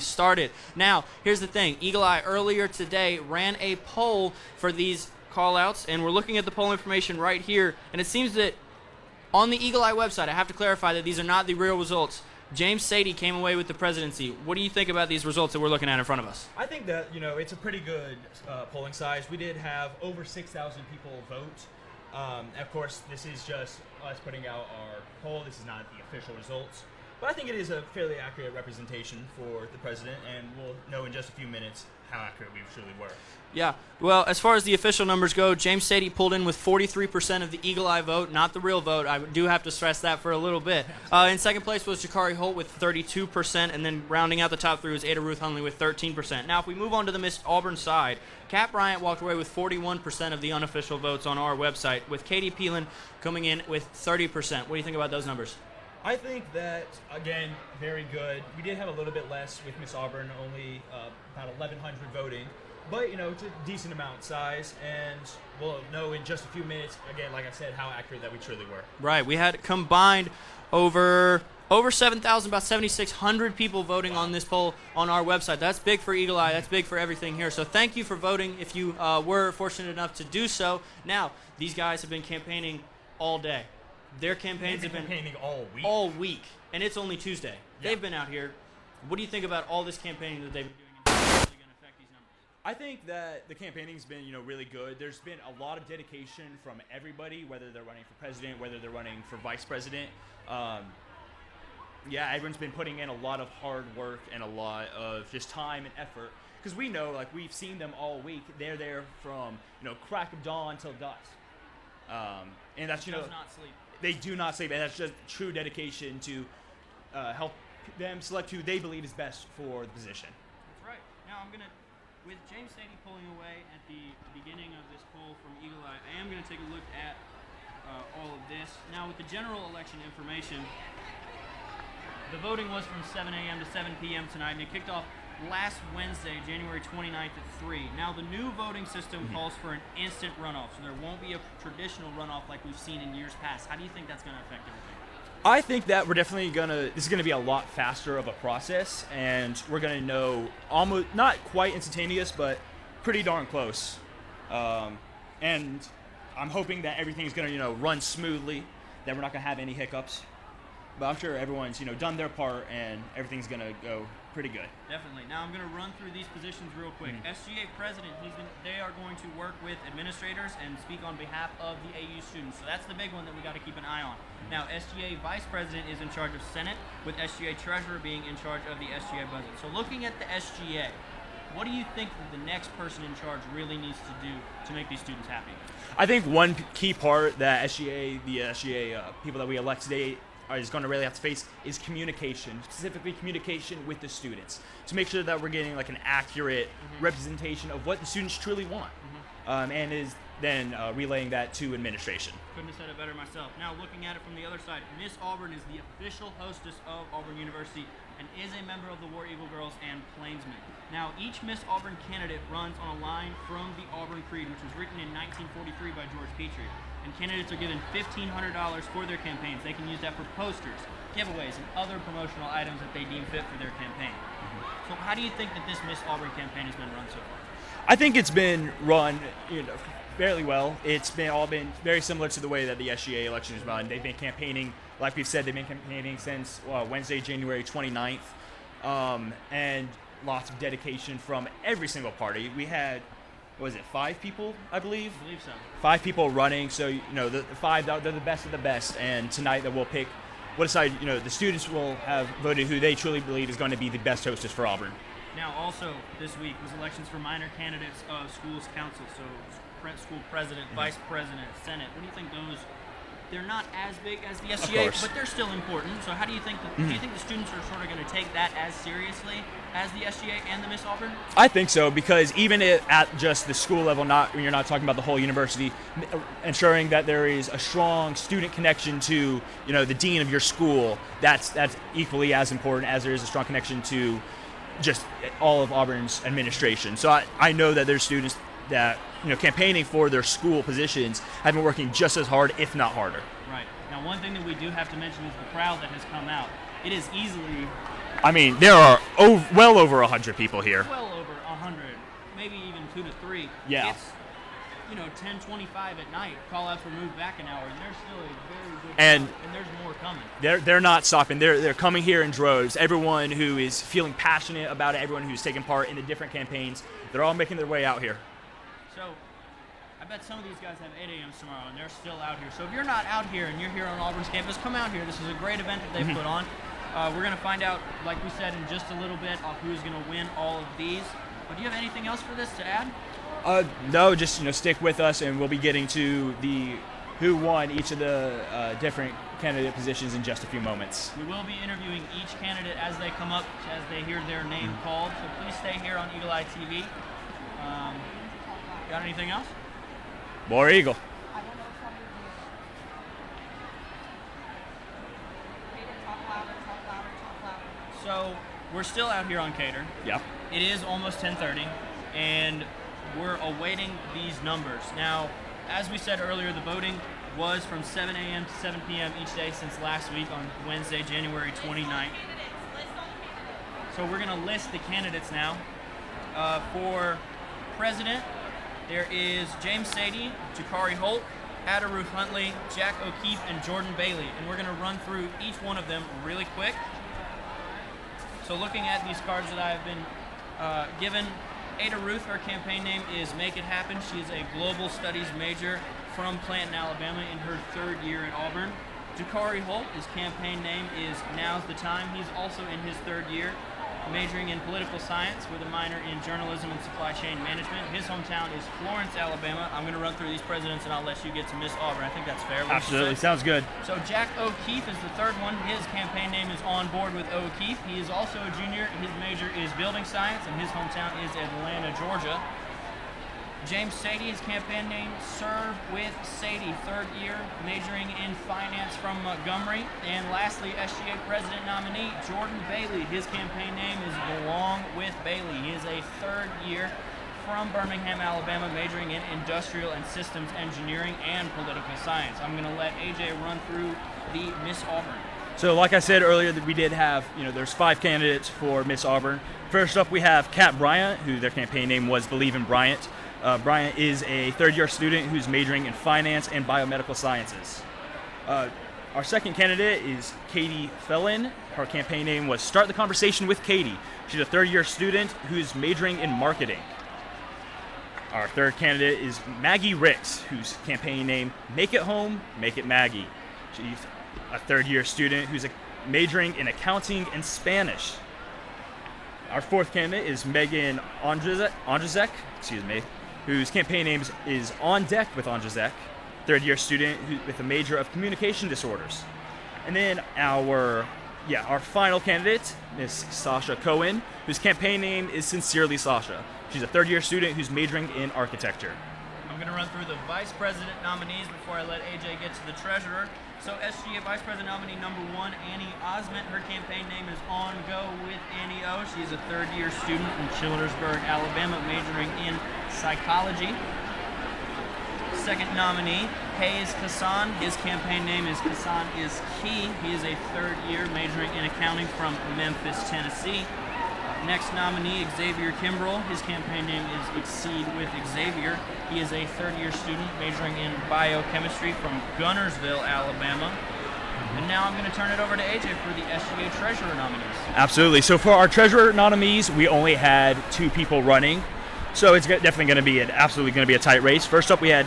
started. Now, here's the thing. Eagle Eye earlier today ran a poll for these call-outs, and we're looking at the poll information right here, and it seems that on the Eagle Eye website, I have to clarify that these are not the real results. James Sadie came away with the presidency. What do you think about these results that we're looking at in front of us? I think that, it's a pretty good polling size. We did have over 6,000 people vote. Of course, this is just us putting out our poll. This is not the official results. But I think it is a fairly accurate representation for the president, and we'll know in just a few minutes how accurate we truly were. Yeah, well, as far as the official numbers go, James Sadie pulled in with 43% of the Eagle Eye vote, not the real vote. I do have to stress that for a little bit. In second place was Jakari Holt with 32%, and then rounding out the top three was Ada Ruth Hunley with 13%. Now, if we move on to the Miss Auburn side, Kat Bryant walked away with 41% of the unofficial votes on our website, with Katie Peelan coming in with 30%. What do you think about those numbers? I think that, again, very good. We did have a little bit less with Miss Auburn, only about 1,100 voting. But, it's a decent amount size, and we'll know in just a few minutes, again, like I said, how accurate that we truly were. Right. We had combined over 7,000, about 7,600 people voting on this poll on our website. That's big for Eagle Eye. That's big for everything here. So thank you for voting if you were fortunate enough to do so. Now, these guys have been campaigning all day. Their campaigns have been campaigning all week, and it's only Tuesday. Yeah. They've been out here. What do you think about all this campaigning that they've been doing? And how it's really going to affect these numbers? I think that the campaigning's been, really good. There's been a lot of dedication from everybody, whether they're running for president, whether they're running for vice president. Everyone's been putting in a lot of hard work and a lot of just time and effort. Because we know, we've seen them all week. They're there from, crack of dawn till dusk. And that's, does not sleep. They do not sleep, and that's just true dedication to help them select who they believe is best for the position. That's right. Now with James Sadie pulling away at the beginning of this poll from Eagle Eye, I am going to take a look at all of this. Now, with the general election information, the voting was from 7 a.m. to 7 p.m. tonight, and it kicked off last Wednesday, January 29th at 3. Now, the new voting system calls for an instant runoff, so there won't be a traditional runoff like we've seen in years past. How do you think that's going to affect everything? I think that we're definitely this is going to be a lot faster of a process, and we're going to know almost, not quite instantaneous, but pretty darn close. And I'm hoping that everything's going to, run smoothly, that we're not going to have any hiccups. But I'm sure everyone's, done their part, and everything's going to go pretty good. Definitely. Now I'm going to run through these positions real quick. SGA president, they are going to work with administrators and speak on behalf of the AU students. So that's the big one that we got to keep an eye on. Now, SGA vice president is in charge of Senate, with SGA treasurer being in charge of the SGA budget. So looking at the SGA, what do you think that the next person in charge really needs to do to make these students happy? I think one key part that the SGA people that we elect today is going to really have to face is communication, specifically communication with the students, to make sure that we're getting an accurate representation of what the students truly want, and is then relaying that to administration. Couldn't have said it better myself. Now, looking at it from the other side, Miss Auburn is the official hostess of Auburn University and is a member of the War Eagle Girls and Plainsmen. Now, each Miss Auburn candidate runs on a line from the Auburn Creed, which was written in 1943 by George Petrie. And candidates are given $1,500 for their campaigns. They can use that for posters, giveaways, and other promotional items that they deem fit for their campaign. So how do you think that this Miss Auburn campaign has been run so far? I think it's been run fairly well. It's been very similar to the way that the SGA election is run. They've been campaigning, like we've said, they've been campaigning since Wednesday, January 29th, and lots of dedication from every single party. We had, 5 people, I believe? I believe so. 5 people running, so, the 5, they're the best of the best, and tonight that we'll pick, we'll decide, the students will have voted who they truly believe is going to be the best hostess for Auburn. Now, also, this week was elections for minor candidates of schools council, so school president, vice president, senate. What do you think those? They're not as big as the SGA, but they're still important. So how do you think do you think the students are sort of going to take that as seriously as the SGA and the Miss Auburn? I think so, because even at just the school level, when you're not talking about the whole university, ensuring that there is a strong student connection to the dean of your school, that's equally as important as there is a strong connection to just all of Auburn's administration. So I know that there's students that campaigning for their school positions have been working just as hard, if not harder. Right. Now, one thing that we do have to mention is the crowd that has come out. It is easily I mean, there are well over 100 people here. Well over 100, maybe even 2 to 3. Yeah. It's 10:25 at night. Call-outs were moved back an hour, and there's still a very good And crowd, and there's more coming. They're not stopping. They're coming here in droves. Everyone who is feeling passionate about it, everyone who's taking part in the different campaigns, they're all making their way out here. So I bet some of these guys have 8 a.m. tomorrow, and they're still out here. So if you're not out here and you're here on Auburn's campus, come out here. This is a great event that they've put on. We're going to find out, like we said, in just a little bit of who's going to win all of these. But do you have anything else for this to add? No, just stick with us, and we'll be getting to the who won each of the different candidate positions in just a few moments. We will be interviewing each candidate as they come up, as they hear their name called. So please stay here on Eagle Eye TV. Got anything else? More Eagle. So we're still out here on Cater. Yeah. It is almost 10:30, and we're awaiting these numbers. Now, as we said earlier, the voting was from 7 a.m. to 7 p.m. each day since last week on Wednesday, January 29th. So we're going to list the candidates now. For president, there is James Sadie, Jakari Holt, Ada Ruth Huntley, Jack O'Keefe, and Jordan Bailey. And we're going to run through each one of them really quick. So looking at these cards that I have been given, Ada Ruth, her campaign name is Make It Happen. She is a global studies major from Clanton, Alabama, in her 3rd year at Auburn. Jakari Holt, his campaign name is Now's the Time. He's also in his 3rd year, majoring in political science with a minor in journalism and supply chain management. His hometown is Florence, Alabama. I'm going to run through these presidents, and I'll let you get to Miss Auburn. I think that's fair. Absolutely, sounds good. So Jack O'Keefe is the 3rd one. His campaign name is On Board with O'Keefe. He is also a junior. His major is building science, and his hometown is Atlanta, Georgia. James Sadie, his campaign name, Serve with Sadie, 3rd year, majoring in finance from Montgomery. And lastly, SGA president nominee, Jordan Bailey. His campaign name is Belong with Bailey. He is a 3rd year from Birmingham, Alabama, majoring in industrial and systems engineering and political science. I'm going to let AJ run through the Miss Auburn. So like I said earlier, that we did have, there's 5 candidates for Miss Auburn. First up, we have Kat Bryant, who their campaign name was Believe in Bryant. Bryant is a 3rd-year student who's majoring in finance and biomedical sciences. Our second candidate is Katie Fellin. Her campaign name was Start the Conversation with Katie. She's a 3rd-year student who's majoring in marketing. Our 3rd candidate is Maggie Ricks, whose campaign name Make It Home, Make It Maggie. She's a 3rd-year student who's majoring in accounting and Spanish. Our 4th candidate is Megan Andrzejek, whose campaign name is On Deck with Andrzejek, 3rd-year student with a major of communication disorders. And then our final candidate, Miss Sasha Cohen, whose campaign name is Sincerely Sasha. She's a 3rd-year student who's majoring in architecture. I'm going to run through the vice president nominees before I let AJ get to the treasurer. So SGA Vice President nominee number 1, Annie Osment. Her campaign name is On Go with Annie O. She's a 3rd-year student from Childersburg, Alabama, majoring in psychology. Second nominee, Hayes Kassan. His campaign name is Kassan is Key. He is a 3rd year majoring in accounting from Memphis, Tennessee. Next nominee, Xavier Kimbrell. His campaign name is Exceed with Xavier. He is a 3rd-year student majoring in biochemistry from Gunnersville, Alabama. And now I'm going to turn it over to AJ for the SGA Treasurer nominees. Absolutely. So for our Treasurer nominees, we only had 2 people running. So it's definitely going to be a tight race. First up, we had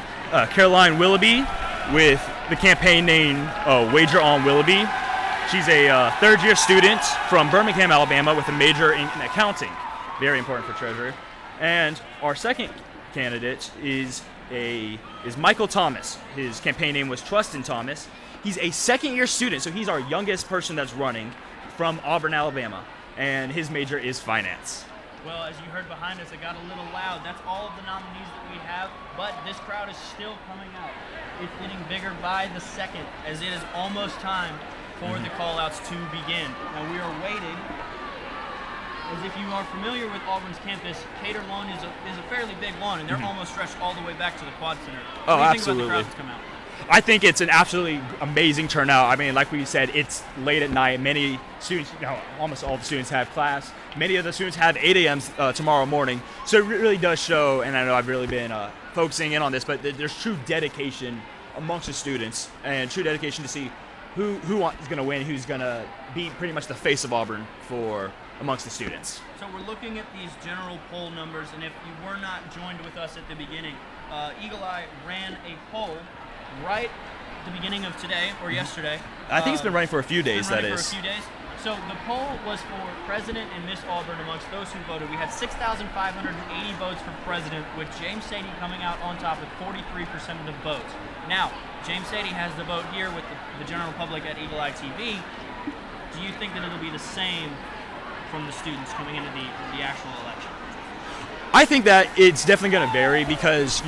Caroline Willoughby with the campaign name Wager on Willoughby. She's a 3rd-year student from Birmingham, Alabama, with a major in accounting. Very important for treasurer. And our second candidate is Michael Thomas. His campaign name was Trust in Thomas. He's a 2nd-year student, so he's our youngest person that's running from Auburn, Alabama. And his major is finance. Well, as you heard behind us, it got a little loud. That's all of the nominees that we have, but this crowd is still coming out. It's getting bigger by the second, as it is almost time for the call-outs to begin. Now we are waiting. As if you are familiar with Auburn's campus, Cater Lawn is a fairly big lawn, and they're almost stretched all the way back to the Quad Center. Oh, what do you absolutely. think about the crowd that's come out? I think it's an absolutely amazing turnout. I mean, like we said, it's late at night. Many students, almost all the students have class. Many of the students have 8 a.m. Tomorrow morning. So it really does show, and I know I've really been focusing in on this, but there's true dedication amongst the students and true dedication to see who is going to win, who's going to be pretty much the face of Auburn for amongst the students. So we're looking at these general poll numbers, and if you were not joined with us at the beginning, Eagle Eye ran a poll right at the beginning of today or yesterday. I think it's been running for a few days, For a few days. So the poll was for President and Miss Auburn amongst those who voted. We had 6,580 votes for President, with James Sadie coming out on top with 43% of the votes. Now, James Sadie has the vote here with the general public at Eagle Eye TV. Do you think that it'll be the same from the students coming into the actual election? I think that it's definitely going to vary because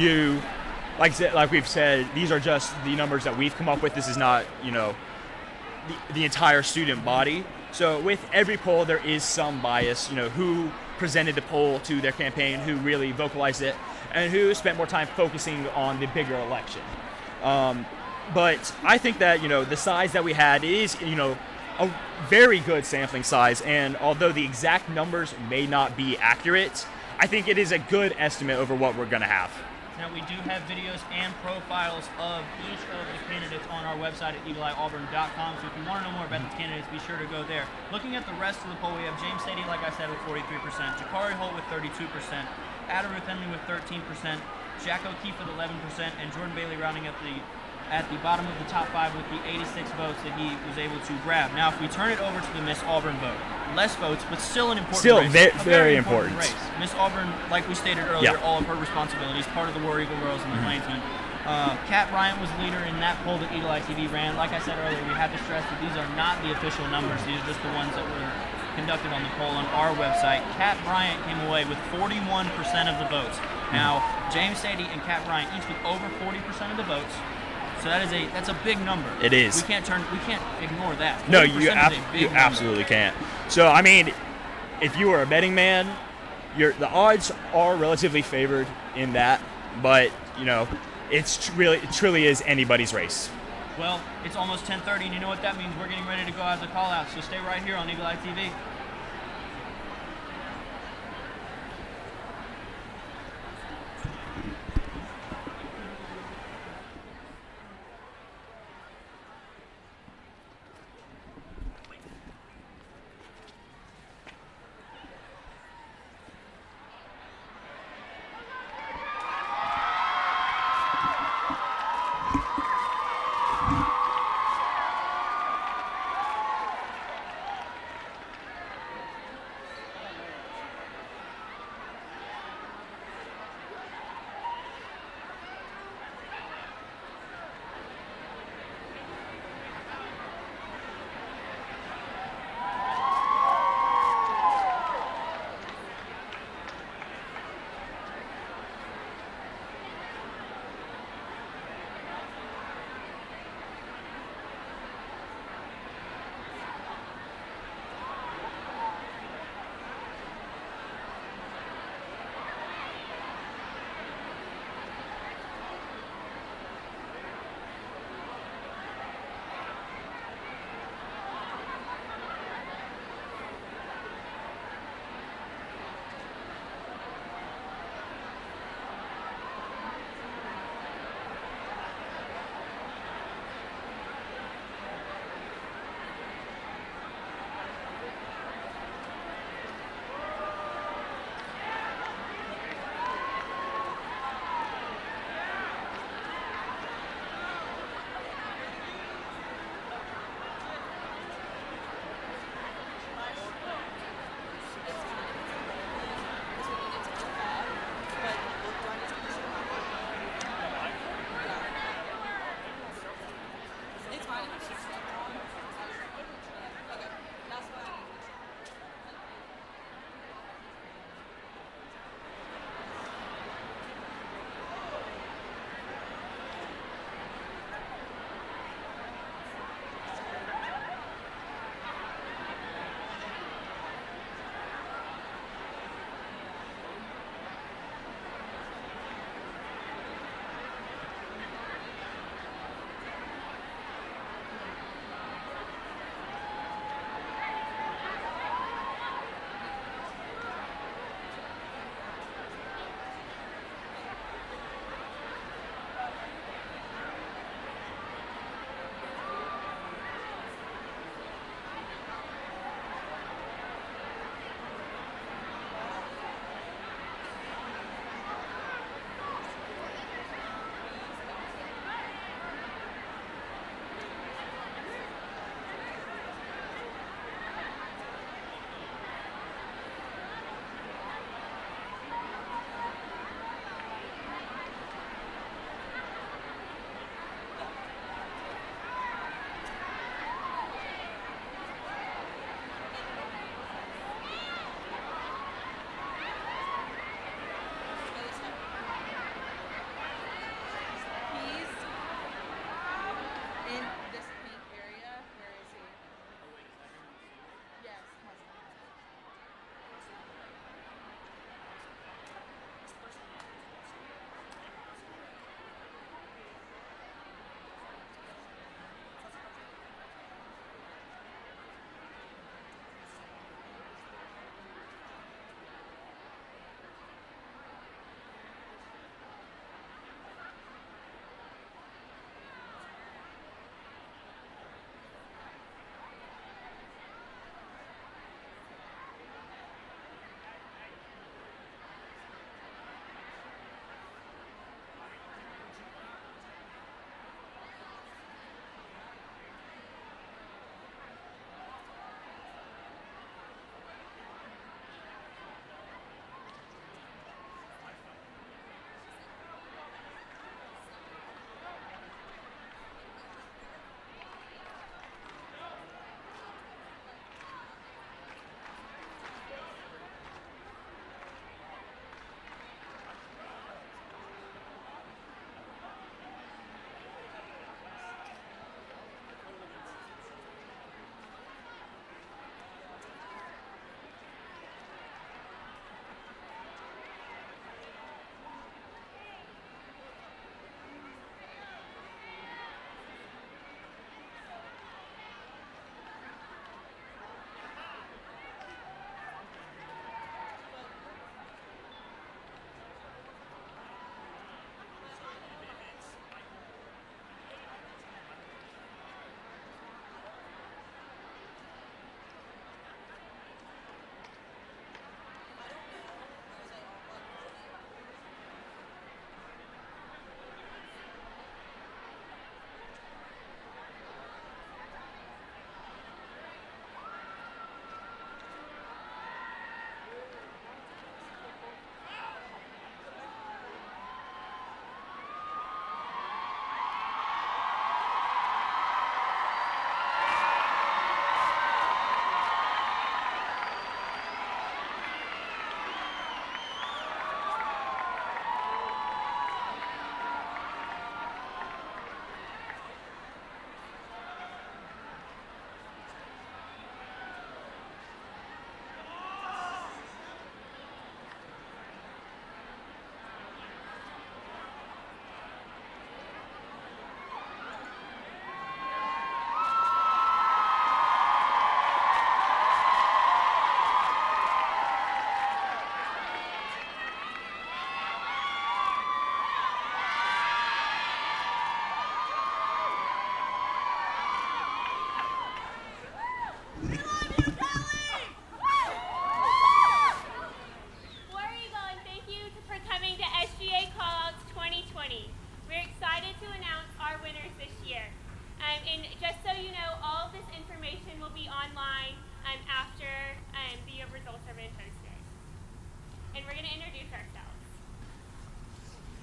like we've said, these are just the numbers that we've come up with. This is not, the entire student body. So with every poll, there is some bias, who presented the poll to their campaign, who really vocalized it, and who spent more time focusing on the bigger election. But I think that, the size that we had is, a very good sampling size. And although the exact numbers may not be accurate, I think it is a good estimate over what we're going to have. Now, we do have videos and profiles of each of the candidates on our website at eagleeyeauburn.com. So if you want to know more about the candidates, be sure to go there. Looking at the rest of the poll, we have James Sadie, like I said, with 43%, Jakari Holt with 32%, Adam Ruth Henley with 13%, Jack O'Keefe with 11%, and Jordan Bailey rounding up at the bottom of the top 5 with the 86 votes that he was able to grab. Now, if we turn it over to the Miss Auburn vote, less votes, but still an important race. Very important race. Miss Auburn, like we stated earlier, all of her responsibilities, part of the War Eagle Girls and the Plainsmen. Kat Bryant was leader in that poll that Eagle Eye TV ran. Like I said earlier, we have to stress that these are not the official numbers. These are just the ones that were conducted on the poll on our website. Kat Bryant came away with 41% of the votes. Now, James Sadie and Kat Bryant each with over 40% of the votes. So that's a big number. It is. We can't ignore that. No, you absolutely can't. So I mean, if you are a betting man, the odds are relatively favored in that, but it truly is anybody's race. Well, it's almost 10:30, and you know what that means? We're getting ready to go out the call out. So stay right here on Eagle Eye TV.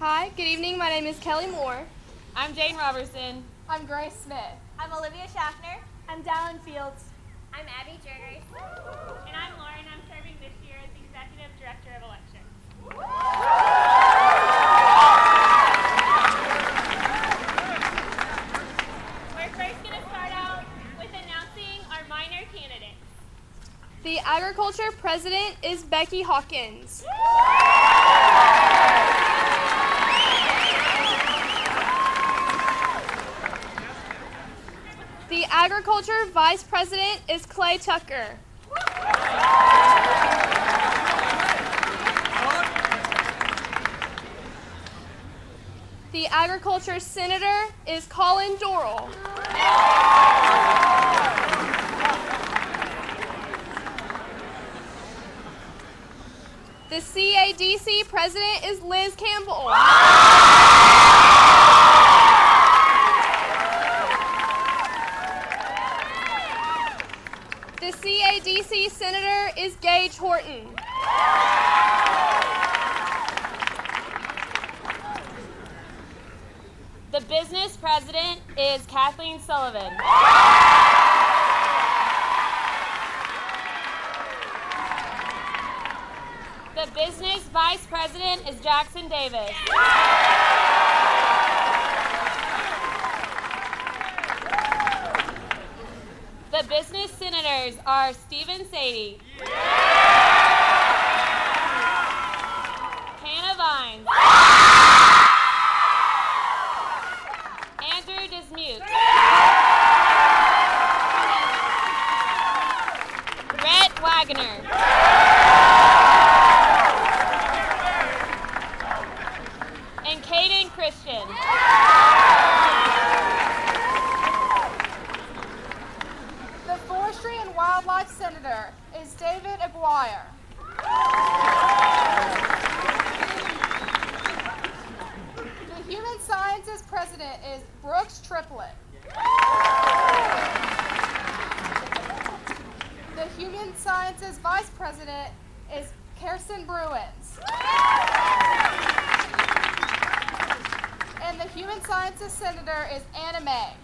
Hi, good evening. My name is Kelly Moore. I'm Jane Robertson. I'm Grace Smith. I'm Olivia Schaffner. I'm Dallin Fields. I'm Abby Jergers. And I'm Lauren. I'm serving this year as Executive Director of Elections. We're first going to start out with announcing our minor candidates. The Agriculture President is Becky Hawkins. The Agriculture Vice President is Clay Tucker. The Agriculture Senator is Colin Dorrell. The CADC President is Liz Campbell. The CADC Senator is Gage Horton. The Business President is Kathleen Sullivan. The Business Vice President is Jackson Davis. The Business Senators are Stephen Sadie, Hannah Vines, Andrew Dismute, Brett Wagner, and Caden Christian. The Forestry and Wildlife Senator is David Aguirre. The Human Sciences President is Brooks Triplett. The Human Sciences Vice President is Kirsten Bruins. And the Human Sciences Senator is Anna May.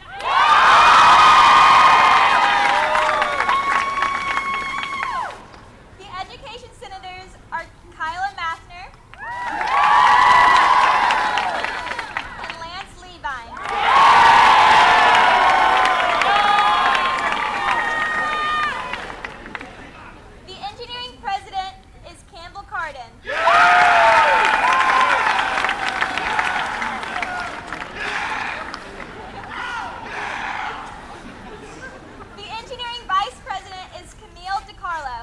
The Education Senators are Kyla Mathner and Lance Levine. The Engineering President is Campbell Carden. The Engineering Vice President is Camille DiCarlo.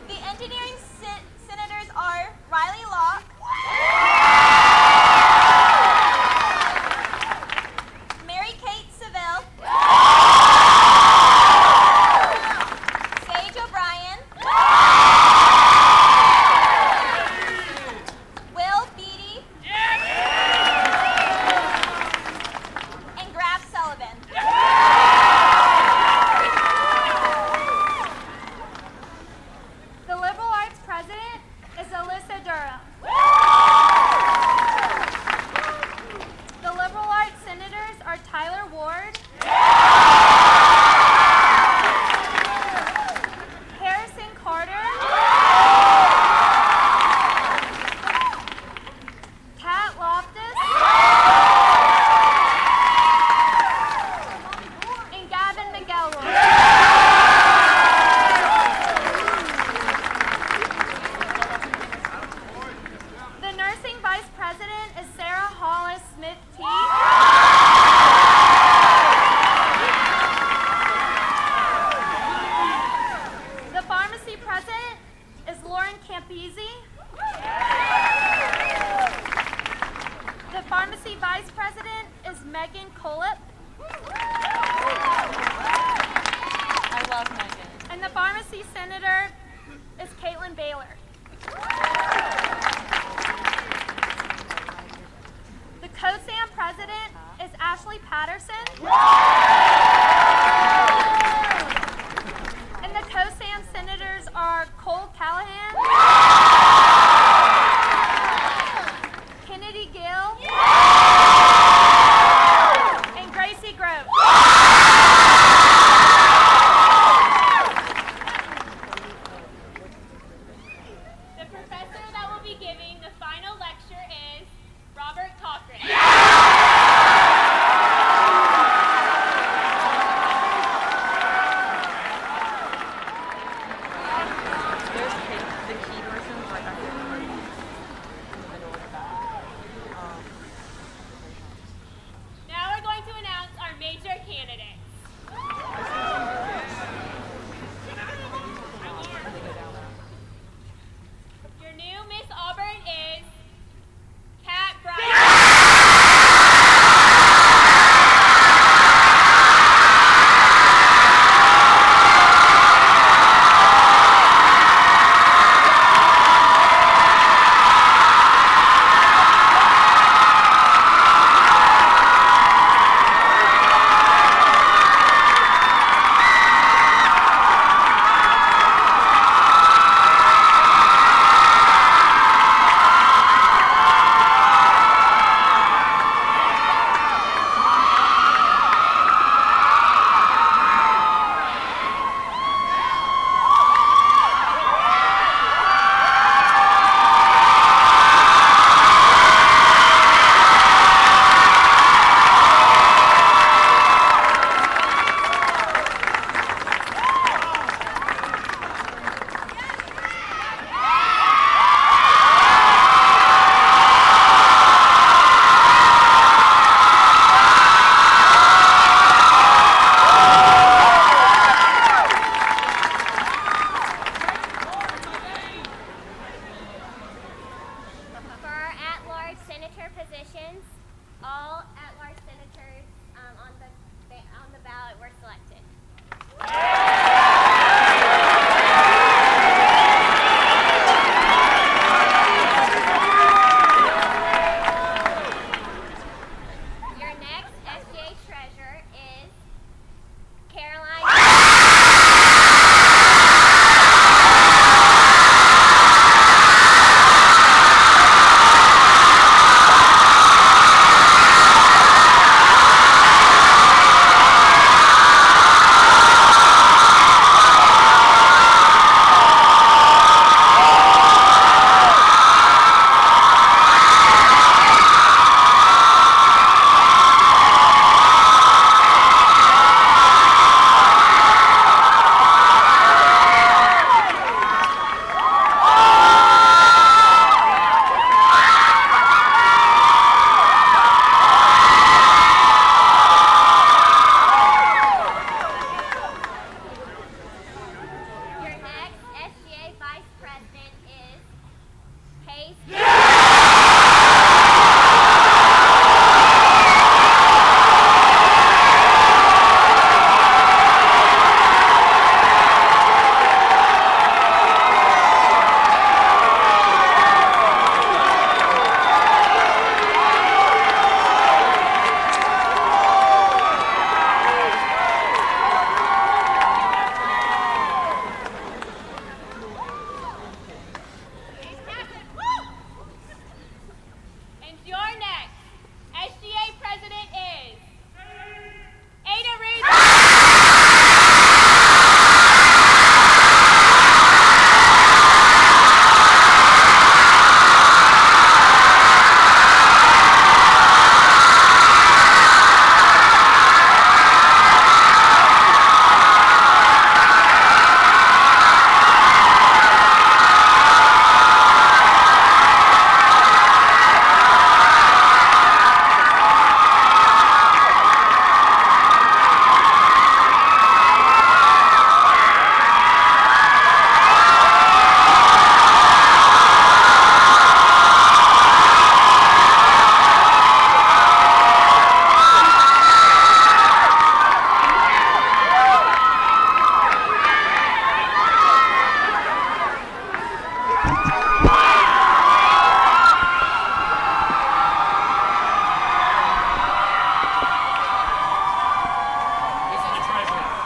The Engineering Senators are Riley Locke, Mary Kate Seville, Sage O'Brien, Will Beatty, and Graf Sullivan. The Liberal Arts President is Alyssa Durham. The Liberal Arts Senators are Tyler Ward, Harrison Carter, Kat Loftus, and Gavin McElroy. The Nursing Vice President is Sarah Hollis Smith T. The Pharmacy President is Lauren Campisi. The Pharmacy Vice President is Megan Colip. I love Megan. And the Pharmacy Senator is Caitlin Baylor. The COSAM President is Ashley Patterson. And the COSAM Senators are Cole Callahan,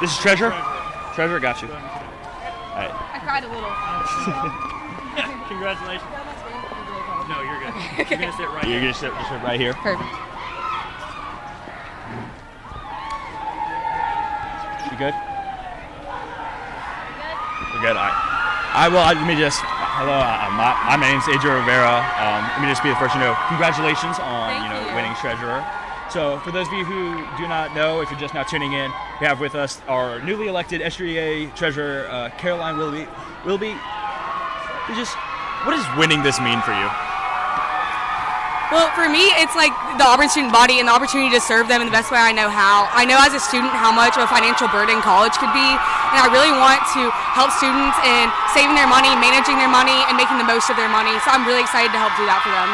This is Treasure? Treasure, got you. All right. I cried a little. Congratulations. No, you're good. You're gonna sit right You're here. gonna sit right here. Perfect. You good? We're good. All right. Let me just. Hello, my name's Adrian Rivera. Let me just be the first to know. Congratulations on Thank you. winning Treasurer. So, for those of you who do not know, if you're just now tuning in, we have with us our newly elected SGA Treasurer, Caroline Willoughby. What does winning this mean for you? Well, for me, it's like the Auburn student body and the opportunity to serve them in the best way I know how. I know as a student how much of a financial burden college could be, and I really want to help students in saving their money, managing their money, and making the most of their money. So I'm really excited to help do that for them.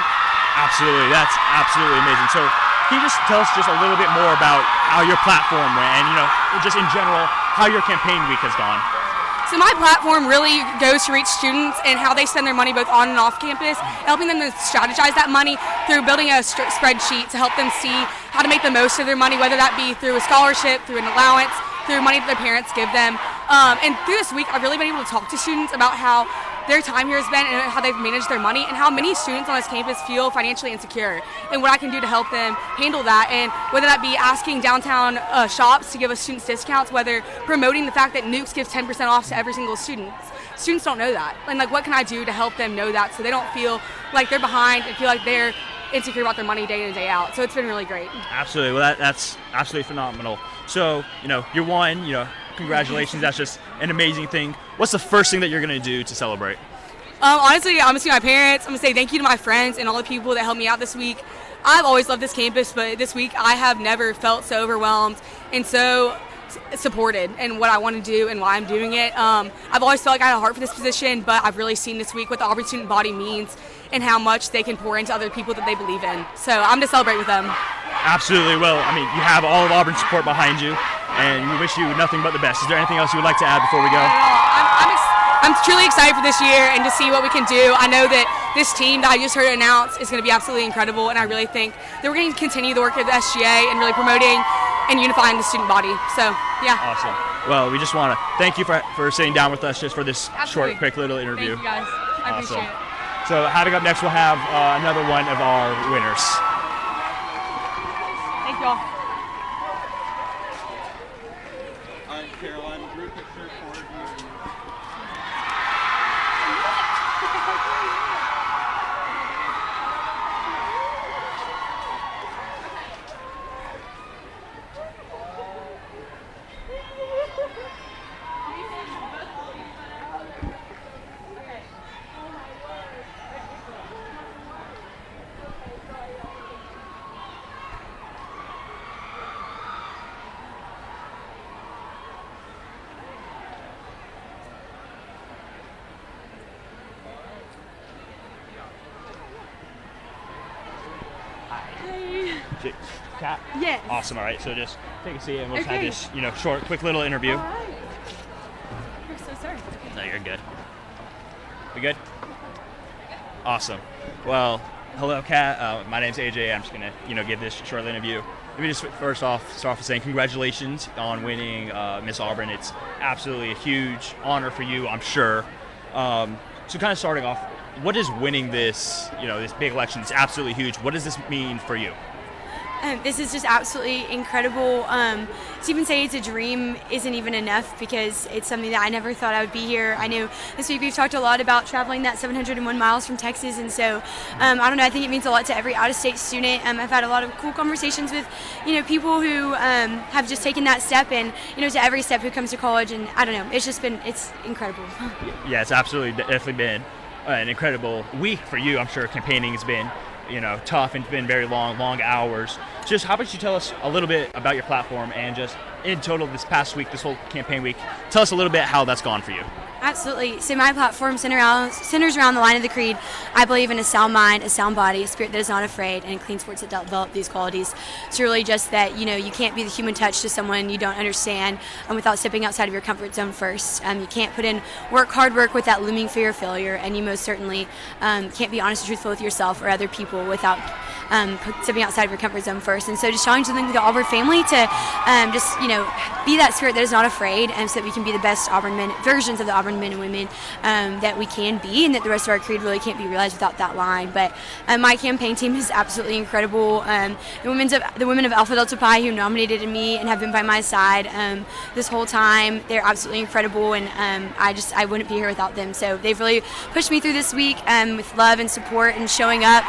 Absolutely, that's absolutely amazing. So, can you just tell us just a little bit more about how your platform went, and just in general, how your campaign week has gone? So my platform really goes to reach students and how they spend their money both on and off campus, helping them to strategize that money through building a spreadsheet to help them see how to make the most of their money, whether that be through a scholarship, through an allowance, through money that their parents give them. And through this week, I've really been able to talk to students about how their time here has been and how they've managed their money and how many students on this campus feel financially insecure and what I can do to help them handle that, and whether that be asking downtown shops to give us students discounts, whether promoting the fact that Nukes gives 10% off to every single student. Students don't know that, and what can I do to help them know that so they don't feel like they're behind and feel like they're insecure about their money day in and day out. So it's been really great. Absolutely. Well, that's absolutely phenomenal. So, you won, congratulations. That's just an amazing thing. What's the first thing that you're going to do to celebrate? Honestly, I'm going to see my parents. I'm going to say thank you to my friends and all the people that helped me out this week. I've always loved this campus, but this week I have never felt so overwhelmed and so supported in what I want to do and why I'm doing it. I've always felt like I had a heart for this position, but I've really seen this week what the Auburn student body means and how much they can pour into other people that they believe in. So I'm going to celebrate with them. Absolutely. Well, you have all of Auburn's support behind you, and we wish you nothing but the best. Is there anything else you would like to add before we go? I'm truly excited for this year and to see what we can do. I know that this team that I just heard announced is going to be absolutely incredible, and I really think that we're going to continue the work of the SGA and really promoting and unifying the student body. So, yeah. Awesome. Well, we just want to thank you for sitting down with us just for this Absolutely. short, quick little interview. Thank you, guys. I appreciate it. So, having up next, we'll have another one of our winners. Thank you all. Caroline, group picture for you. Kat? Yes. Awesome. All right. So just take a seat and we'll have Okay. this, short, quick little interview. All right. We're so sorry. No, you're good. We good? Awesome. Well, hello, Kat. My name's AJ. I'm just gonna, give this short interview. Let me just first off start off with saying congratulations on winning Miss Auburn. It's absolutely a huge honor for you, I'm sure. So kind of starting off, what is winning this, this big election? It's absolutely huge. What does this mean for you? This is just absolutely incredible. To even say it's a dream isn't even enough because it's something that I never thought I would be here. I know this week we've talked a lot about traveling that 701 miles from Texas, and so I don't know. I think it means a lot to every out-of-state student. I've had a lot of cool conversations with, people who have just taken that step, and to every step who comes to college. And I don't know. It's incredible. Yeah, it's absolutely definitely been an incredible week for you. I'm sure campaigning has been tough and it's been very long hours. Just how about you tell us a little bit about your platform and just in total this past week, this whole campaign week, tell us a little bit how that's gone for you. Absolutely. So my platform centers around the line of the creed. I believe in a sound mind, a sound body, a spirit that is not afraid, and clean sports that develop these qualities. It's really just that, you can't be the human touch to someone you don't understand without stepping outside of your comfort zone first. You can't put in hard work with that looming fear of failure, and you most certainly can't be honest and truthful with yourself or other people without stepping outside of your comfort zone first. And so just showing something to the Auburn family to be that spirit that is not afraid, and so that we can be the best Auburn men, versions of the Auburn men and women that we can be, and that the rest of our creed really can't be realized without that line. But my campaign team is absolutely incredible. The women of Alpha Delta Pi who nominated me and have been by my side this whole time, they're absolutely incredible, and I wouldn't be here without them. So they've really pushed me through this week with love and support and showing up.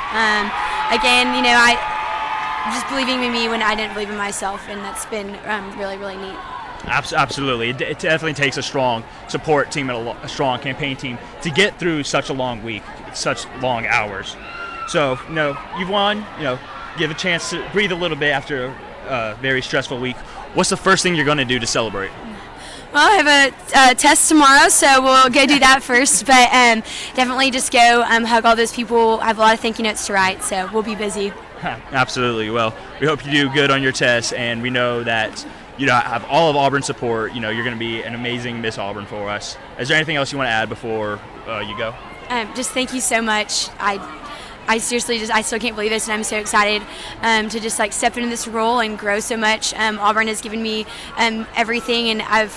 Again, I just believing in me when I didn't believe in myself, and that's been really, really neat. Absolutely. It definitely takes a strong support team and a strong campaign team to get through such a long week, such long hours. So, you've won, give a chance to breathe a little bit after a very stressful week. What's the first thing you're going to do to celebrate? Well, I have a test tomorrow, so we'll go do that first. But definitely just go hug all those people. I have a lot of thank you notes to write, so we'll be busy. Absolutely. Well, we hope you do good on your test, and we know that have all of Auburn's support. You're going to be an amazing Miss Auburn for us. Is there anything else you want to add before you go? Just thank you so much. I seriously I still can't believe this, and I'm so excited to just step into this role and grow so much. Auburn has given me everything, and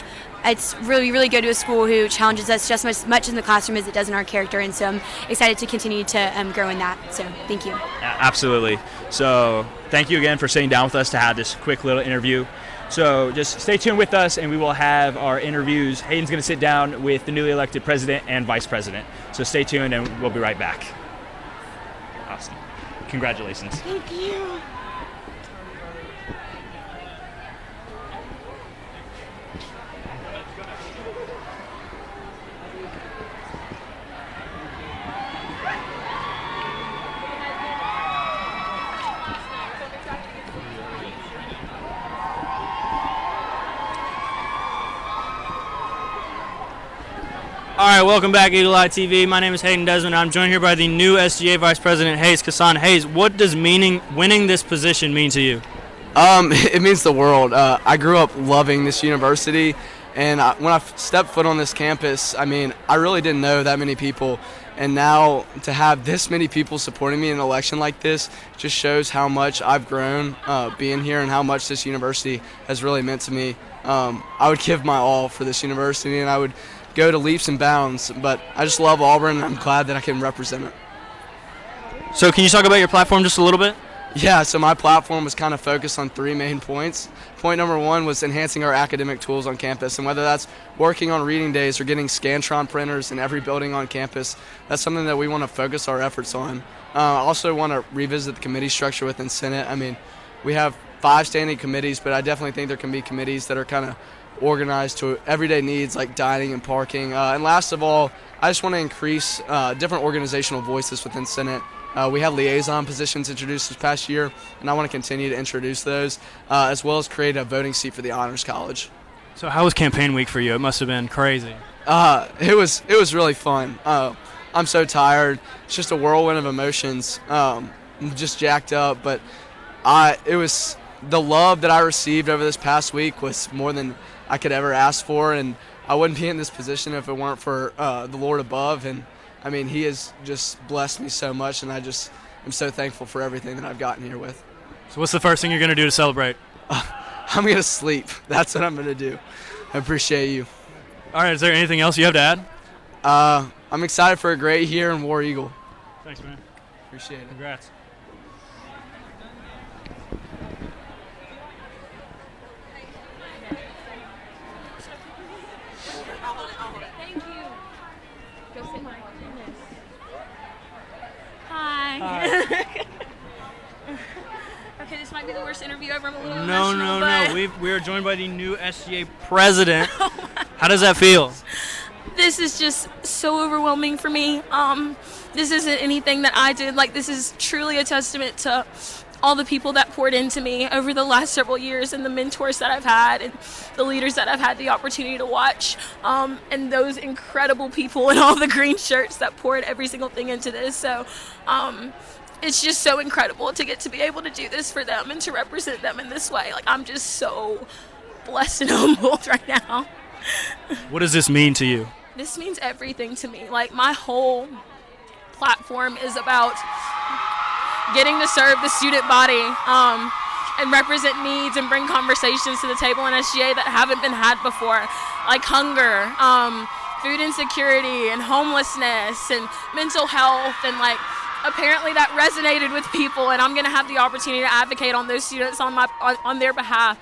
it's really, really good to a school who challenges us just as much in the classroom as it does in our character, and so I'm excited to continue to grow in that. So thank you. Absolutely. So thank you again for sitting down with us to have this quick little interview. So just stay tuned with us, and we will have our interviews. Hayden's going to sit down with the newly elected president and vice president. So stay tuned, and we'll be right back. Awesome. Congratulations. Thank you. All right, welcome back, Eagle Eye TV. My name is Hayden Desmond. I'm joined here by the new SGA Vice President, Hayes Kassan. Hayes, what does winning this position mean to you? It means the world. I grew up loving this university, and when I stepped foot on this campus, I really didn't know that many people, and now to have this many people supporting me in an election like this just shows how much I've grown being here and how much this university has really meant to me. I would give my all for this university, and I would go to leaps and bounds, but I just love Auburn, and I'm glad that I can represent it. So can you talk about your platform just a little bit? Yeah, so my platform was kind of focused on 3 main points. Point number 1 was enhancing our academic tools on campus, and whether that's working on reading days or getting Scantron printers in every building on campus, that's something that we want to focus our efforts on. I also want to revisit the committee structure within Senate. We have 5 standing committees, but I definitely think there can be committees that are kind of organized to everyday needs like dining and parking. And last of all, I just want to increase different organizational voices within Senate. We had liaison positions introduced this past year, and I want to continue to introduce those, as well as create a voting seat for the Honors College. So how was campaign week for you? It must have been crazy. It was really fun. I'm so tired. It's just a whirlwind of emotions. I'm just jacked up, but it was the love that I received over this past week was more than I could ever ask for, and I wouldn't be in this position if it weren't for the Lord above. And He has just blessed me so much, and I'm so thankful for everything that I've gotten here with. So what's the first thing you're going to do to celebrate? I'm going to sleep. That's what I'm going to do. I appreciate you. All right, is there anything else you have to add? I'm excited for a great year in War Eagle. Thanks, man. Appreciate it. Congrats. Okay, this might be the worst interview ever. I'm a little No. emotional, but We are joined by the new SGA president. How does that feel? this is just so overwhelming for me. This isn't anything that I did. This is truly a testament to all the people that poured into me over the last several years, and the mentors that I've had, and the leaders that I've had the opportunity to watch, and those incredible people in all the green shirts that poured every single thing into this. So it's just so incredible to get to be able to do this for them and to represent them in this way. Like, I'm just so blessed and humbled right now. What does this mean to you? This means everything to me. Like, my whole platform is about getting to serve the student body and represent needs and bring conversations to the table in SGA that haven't been had before, like hunger, food insecurity, and homelessness, and mental health, and like, apparently that resonated with people, and I'm going to have the opportunity to advocate on those students on their behalf.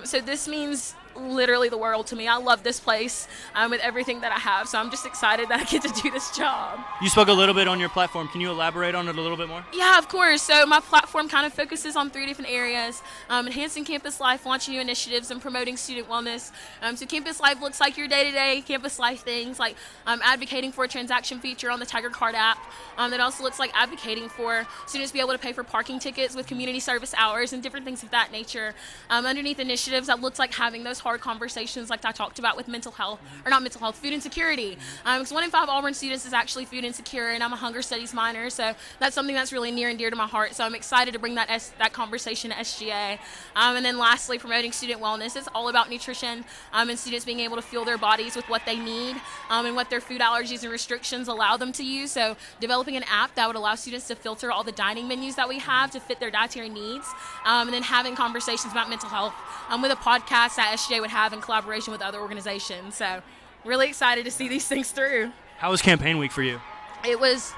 So this means literally the world to me. I love this place with everything that I have, so I'm just excited that I get to do this job. You spoke a little bit on your platform. Can you elaborate on it a little bit more? Yeah, of course. So my platform kind of focuses on 3 different areas: enhancing campus life, launching new initiatives, and promoting student wellness. So campus life looks like your day-to-day campus life things, like advocating for a transaction feature on the Tiger Card app. That also looks like advocating for students to be able to pay for parking tickets with community service hours and different things of that nature. Underneath initiatives, that looks like having those hard conversations like I talked about with mental health, or not mental health, food insecurity. Because 1 in 5 Auburn students is actually food insecure, and I'm a hunger studies minor, so that's something that's really near and dear to my heart. So I'm excited to bring that conversation to SGA. And then lastly, promoting student wellness. It's all about nutrition and students being able to fuel their bodies with what they need and what their food allergies and restrictions allow them to use. So developing an app that would allow students to filter all the dining menus that we have to fit their dietary needs, and then having conversations about mental health with a podcast that SGA would have in collaboration with other organizations. So really excited to see these things through. How was campaign week for you? It was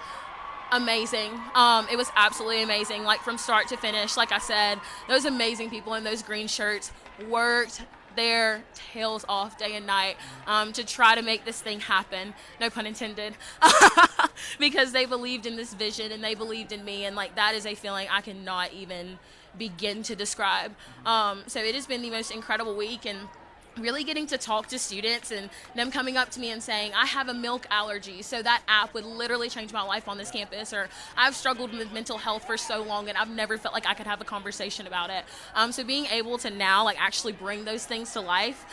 amazing. It was absolutely amazing, like from start to finish. Like I said, those amazing people in those green shirts worked their tails off day and night to try to make this thing happen, no pun intended, because they believed in this vision and they believed in me, and like, that is a feeling I cannot even begin to describe. So it has been the most incredible week, and really getting to talk to students and them coming up to me and saying, I have a milk allergy, so that app would literally change my life on this campus, or I've struggled with mental health for so long and I've never felt like I could have a conversation about it. So being able to now like actually bring those things to life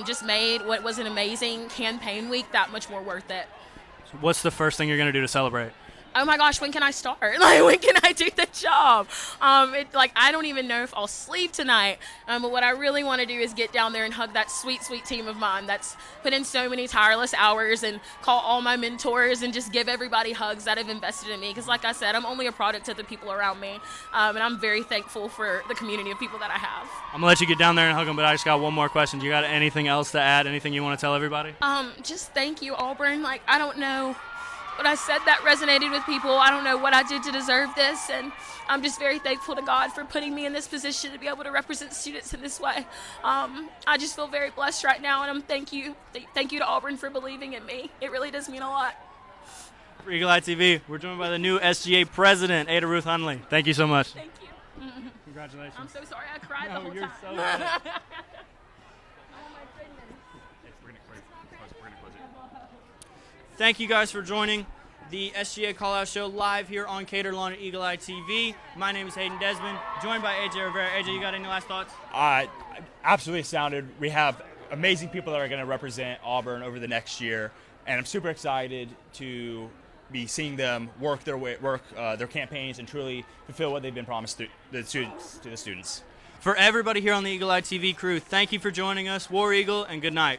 just made what was an amazing campaign week that much more worth it. So what's the first thing you're going to do to celebrate? Oh my gosh, when can I start? Like, when can I do the job? I don't even know if I'll sleep tonight. But what I really want to do is get down there and hug that sweet, sweet team of mine that's put in so many tireless hours, and call all my mentors and just give everybody hugs that have invested in me. Because like I said, I'm only a product of the people around me. And I'm very thankful for the community of people that I have. I'm going to let you get down there and hug them, but I just got one more question. Do you got anything else to add? Anything you want to tell everybody? Just thank you, Auburn. Like, I don't know what I said that resonated with people. I don't know what I did to deserve this, and I'm just very thankful to God for putting me in this position to be able to represent students in this way. I just feel very blessed right now, and thank you to Auburn for believing in me. It really does mean a lot. For Eagle Eye TV, we're joined by the new SGA president, Ada Ruth Hunley. Thank you so much. Thank you. Congratulations. I'm so sorry I cried the whole you're time. so good. Oh my goodness. Thank you guys for joining the SGA Callouts show live here on Cater Lawn at Eagle Eye TV. My name is Hayden Desmond, joined by AJ Rivera. AJ, you got any last thoughts? Absolutely astounded. We have amazing people that are going to represent Auburn over the next year, and I'm super excited to be seeing them work their campaigns and truly fulfill what they've been promised to the students. For everybody here on the Eagle Eye TV crew, thank you for joining us. War Eagle, and good night.